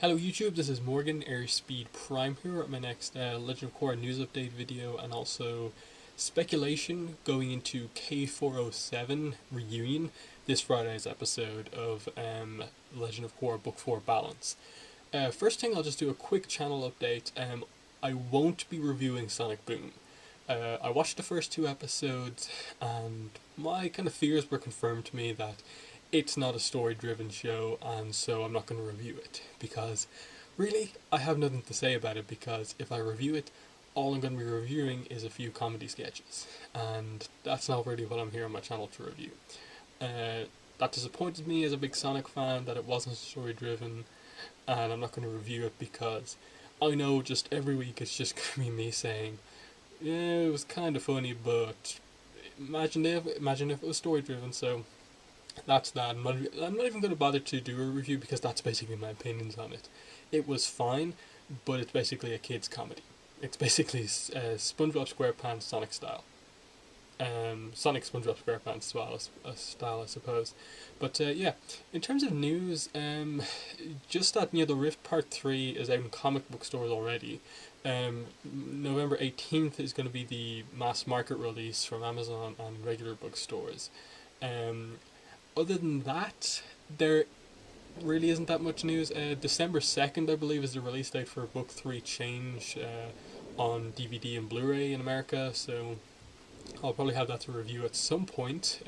Hello YouTube, this is Morgan, Airspeed Prime here at my next Legend of Korra news update video and also speculation going into K407 Reunion, this Friday's episode of Legend of Korra Book 4 Balance. First thing, I'll just do a quick channel update. I won't be reviewing Sonic Boom. I watched the first two episodes and my kind of fears were confirmed to me that it's not a story-driven show, and so I'm not going to review it because really I have nothing to say about it, because if I review it, all I'm going to be reviewing is a few comedy sketches, and that's not really what I'm here on my channel to review. That disappointed me as a big Sonic fan that it wasn't story-driven, and I'm not going to review it because I know just every week it's just going to be me saying, yeah, it was kind of funny, but imagine if it was story-driven. So that's that. I'm not even going to bother to do a review because that's basically my opinions on it. It was fine, but it's basically a kid's comedy. It's basically SpongeBob SquarePants Sonic style. Sonic SpongeBob SquarePants style, I suppose. But yeah, in terms of news, just that the Rift Part 3 is out in comic book stores already. November 18th is going to be the mass market release from Amazon and regular bookstores. Other than that, there really isn't that much news. December 2nd, I believe, is the release date for Book 3 Change on DVD and Blu-ray in America, so I'll probably have that to review at some point.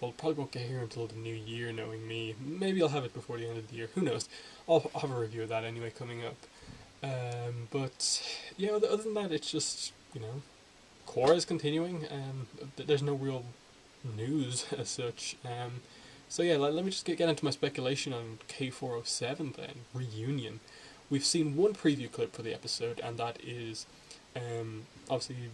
Well, probably won't get here until the new year, knowing me. Maybe I'll have it before the end of the year, who knows. I'll have a review of that anyway coming up. But yeah, other than that, it's just, Korra is continuing. There's no real news as such. So yeah, let me just get into my speculation on K407 then, Reunion. We've seen one preview clip for the episode, and that is obviously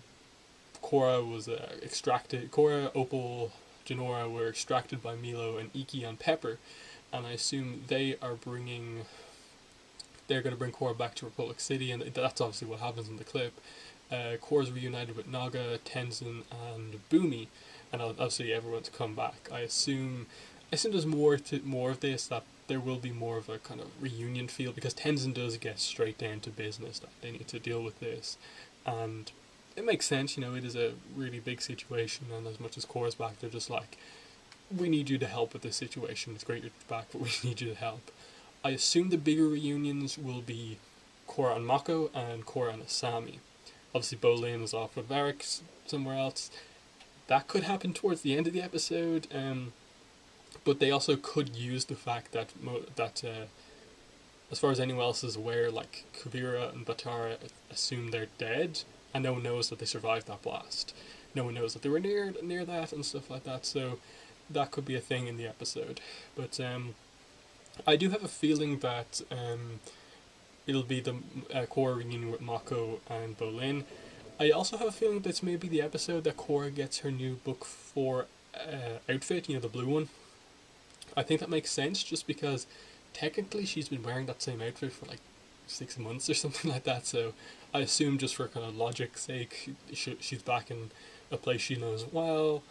Korra was extracted. Korra, Opal, Janora were extracted by Milo and Iki and Pepper, and I assume they're going to bring Korra back to Republic City, and that's obviously what happens in the clip. Korra's reunited with Naga, Tenzin, and Bumi, and obviously everyone's come back. I assume there's more of this, that there will be more of a kind of reunion feel, because Tenzin does get straight down to business, that they need to deal with this, and it makes sense. It is a really big situation, and as much as Korra's back, they're just like, we need you to help with this situation. It's great you're back, but we need you to help. I assume the bigger reunions will be Korra and Mako, and Korra and Asami. Obviously, Bolin is off with Varric somewhere else. That could happen towards the end of the episode, but they also could use the fact that as far as anyone else is aware, like Kuvira and Batara assume they're dead, and no one knows that they survived that blast. No one knows that they were near that and stuff like that. So that could be a thing in the episode. But I do have a feeling that it'll be the Korra reunion with Mako and Bolin. I also have a feeling that's maybe the episode that Korra gets her new Book 4 outfit, the blue one. I think that makes sense, just because technically she's been wearing that same outfit for like 6 months or something like that, so I assume just for kind of logic's sake, she's back in a place she knows well,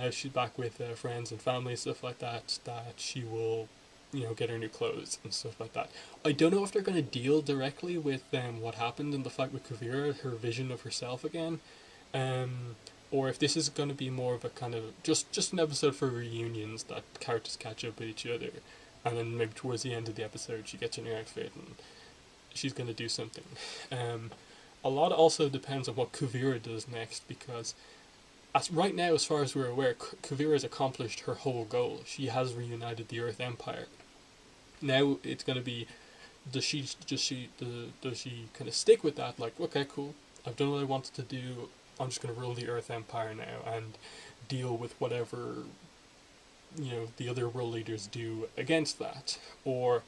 she's back with friends and family, stuff like that, that she will get her new clothes and stuff like that. I don't know if they're going to deal directly with what happened in the fight with Kuvira, her vision of herself again, or if this is going to be more of a kind of just an episode for reunions, that characters catch up with each other, and then maybe towards the end of the episode she gets her new outfit and she's going to do something. A lot also depends on what Kuvira does next, because right now, as far as we're aware, Kuvira has accomplished her whole goal. She has reunited the Earth Empire. Now it's going to be, does she kind of stick with that? Like, okay, cool, I've done what I wanted to do. I'm just going to rule the Earth Empire now and deal with whatever the other world leaders do against that. Or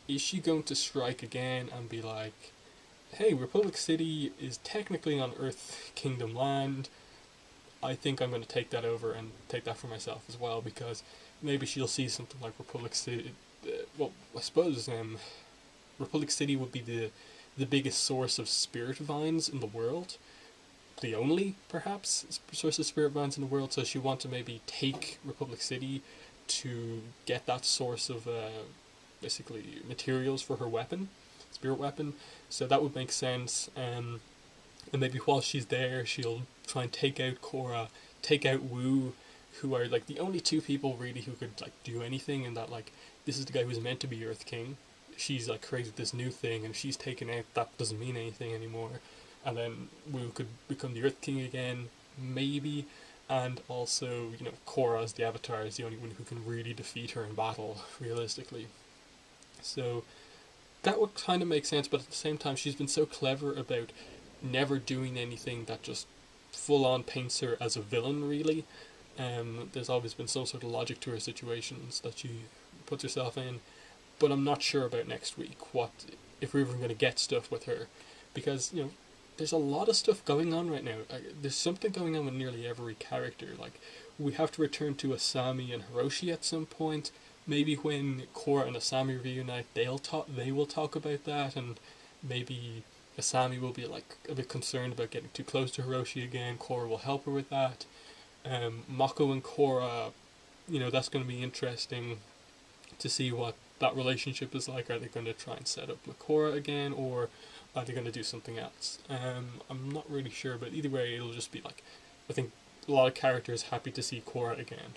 is she going to strike again and be like, hey, Republic City is technically on Earth Kingdom land. I think I'm going to take that over and take that for myself as well, because maybe she'll see something like Republic City. Well, I suppose Republic City would be the biggest source of spirit vines in the world. The only, perhaps, source of spirit vines in the world, so she want to maybe take Republic City to get that source of basically materials for her weapon, spirit weapon. So that would make sense. And maybe while she's there, she'll try and take out Korra, take out Wu, who are like the only two people really who could like do anything. And that like this is the guy who's meant to be Earth King. She's like created this new thing, and she's taken out. That doesn't mean anything anymore. And then Wu could become the Earth King again, maybe. And also, you know, Korra as the Avatar is the only one who can really defeat her in battle, realistically. So that would kind of make sense, but at the same time, she's been so clever about never doing anything that just full on paints her as a villain, really. There's always been some sort of logic to her situations that she puts herself in, but I'm not sure about next week, what if we're even going to get stuff with her, because, you know, there's a lot of stuff going on right now. There's something going on with nearly every character. Like, we have to return to Asami and Hiroshi at some point. Maybe when Korra and Asami reunite, they will talk about that, and maybe Asami will be like a bit concerned about getting too close to Hiroshi again. Korra will help her with that. Mako and Korra, you know, that's going to be interesting to see what that relationship is like. Are they going to try and set up Makora again, or are they going to do something else? I'm not really sure, but either way, it'll just be like, I think a lot of characters happy to see Korra again.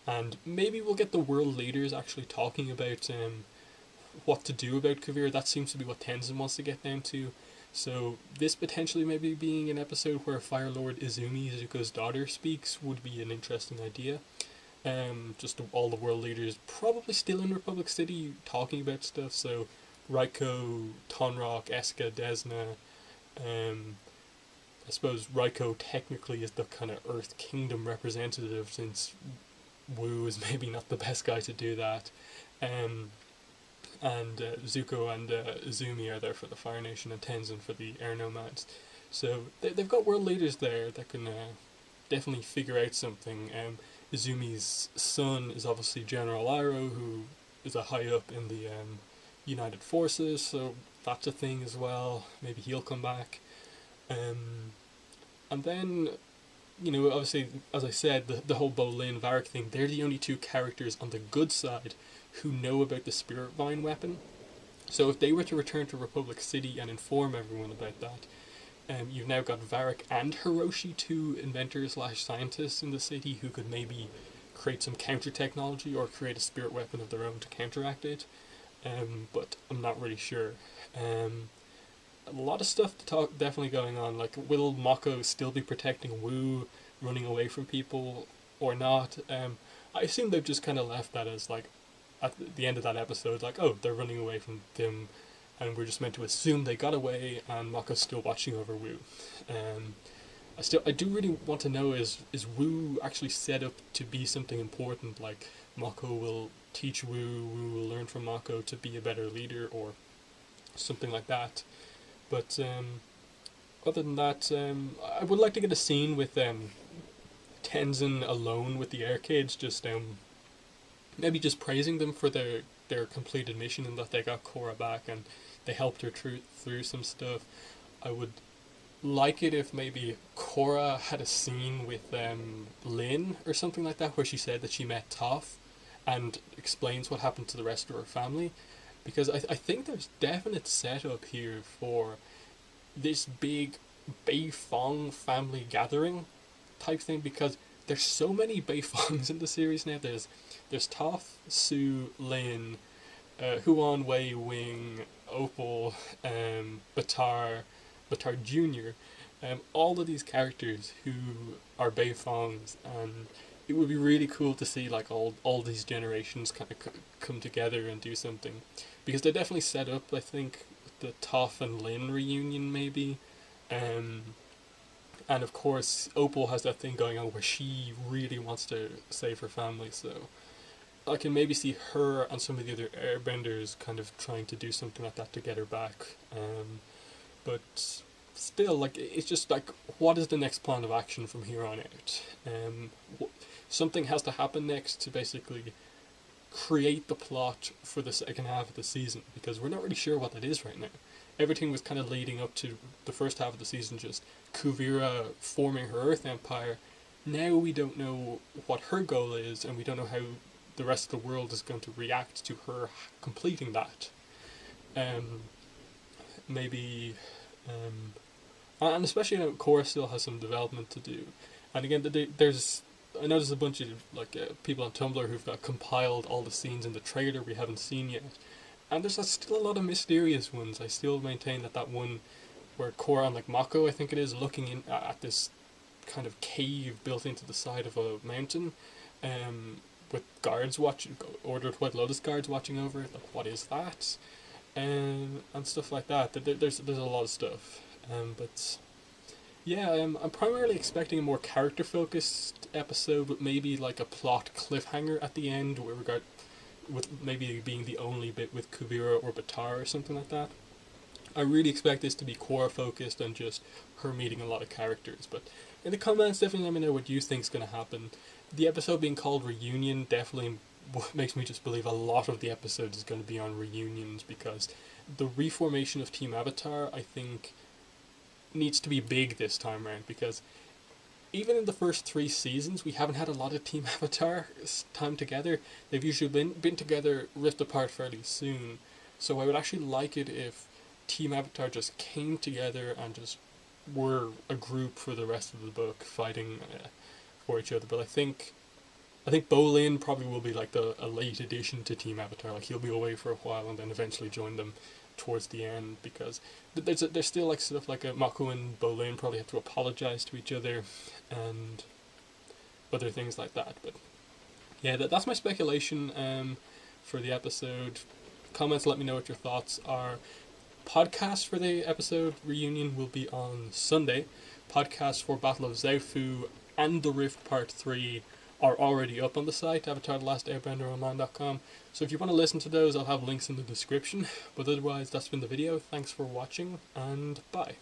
And maybe we'll get the world leaders actually talking about what to do about Kavir. That seems to be what Tenzin wants to get down to. So this potentially maybe being an episode where Fire Lord Izumi, Zuko's daughter, speaks would be an interesting idea. Just all the world leaders probably still in Republic City talking about stuff. So Raiko, Tonrock, Eska, Desna. I suppose Raiko technically is the kind of Earth Kingdom representative, since Wu is maybe not the best guy to do that. And Zuko and Izumi are there for the Fire Nation, and Tenzin for the Air Nomads. So they've got world leaders there that can definitely figure out something. Izumi's son is obviously General Iroh, who is a high up in the United Forces, so that's a thing as well. Maybe he'll come back. And then, you know, obviously, as I said, the whole Bolin Varric thing, they're the only two characters on the good side who know about the Spirit Vine weapon. So if they were to return to Republic City and inform everyone about that, you've now got Varric and Hiroshi, two inventors / scientists in the city, who could maybe create some counter technology or create a spirit weapon of their own to counteract it. But I'm not really sure. A lot of stuff to talk definitely going on. Like, will Mako still be protecting Wu, running away from people, or not? I assume they've just kind of left that as like, at the end of that episode, like, oh, they're running away from them, and we're just meant to assume they got away, and Mako's still watching over Wu. I do really want to know, is Wu actually set up to be something important? Like, Mako will teach Wu, Wu will learn from Mako to be a better leader, or something like that. But other than that, I would like to get a scene with Tenzin alone with the Arcades, just maybe just praising them for their completed mission, and that they got Korra back and they helped her through some stuff. I would like it if maybe Korra had a scene with Lin or something like that, where she said that she met Toph and explains what happened to the rest of her family, because I think there's definite setup here for this big Beifong family gathering type thing, because there's so many Beifongs in the series now. There's Toph, Su, Lin, Huan, Wei, Wing, Opal, Batar Jr., all of these characters who are Beifongs, and it would be really cool to see like all these generations kind of come together and do something, because they definitely set up, I think, the Toph and Lin reunion maybe, and of course Opal has that thing going on where she really wants to save her family, so I can maybe see her and some of the other airbenders kind of trying to do something like that to get her back. But still, like, it's just like, what is the next plan of action from here on out? Something has to happen next to basically create the plot for the second half of the season, because we're not really sure what that is right now. Everything was kind of leading up to the first half of the season, just Kuvira forming her Earth Empire. Now we don't know what her goal is, and we don't know how the rest of the world is going to react to her completing that. Maybe, and especially, Korra still has some development to do. And again, I know there's a bunch of people on Tumblr who've got compiled all the scenes in the trailer we haven't seen yet, and there's still a lot of mysterious ones. I still maintain that one where Korra and Mako, I think it is, looking in at this kind of cave built into the side of a mountain, with guards watching, ordered White Lotus guards watching over it. What is that? And stuff like that. There's a lot of stuff. But yeah, I'm primarily expecting a more character focused episode, with maybe a plot cliffhanger at the end, with maybe being the only bit with Kubira or Batar or something like that. I really expect this to be Korra focused and just her meeting a lot of characters. But in the comments, definitely let me know what you think's going to happen. The episode being called Reunion definitely makes me just believe a lot of the episode is going to be on reunions, because the reformation of Team Avatar, I think, needs to be big this time around, because even in the first 3 seasons we haven't had a lot of Team Avatar time together. They've usually been together, ripped apart fairly soon. So I would actually like it if Team Avatar just came together and just were a group for the rest of the book, fighting for each other. But I think Bolin probably will be a late addition to Team Avatar. He'll be away for a while and then eventually join them towards the end, because there's still Mako and Bolin probably have to apologize to each other and other things like that. But yeah, that's my speculation for the episode. Comments, let me know what your thoughts are. Podcast for the episode Reunion will be on Sunday. Podcasts for Battle of Zaofu and The Rift Part 3 are already up on the site, avatar.thelastairbender.online.com. So if you want to listen to those, I'll have links in the description. But otherwise, that's been the video. Thanks for watching, and bye.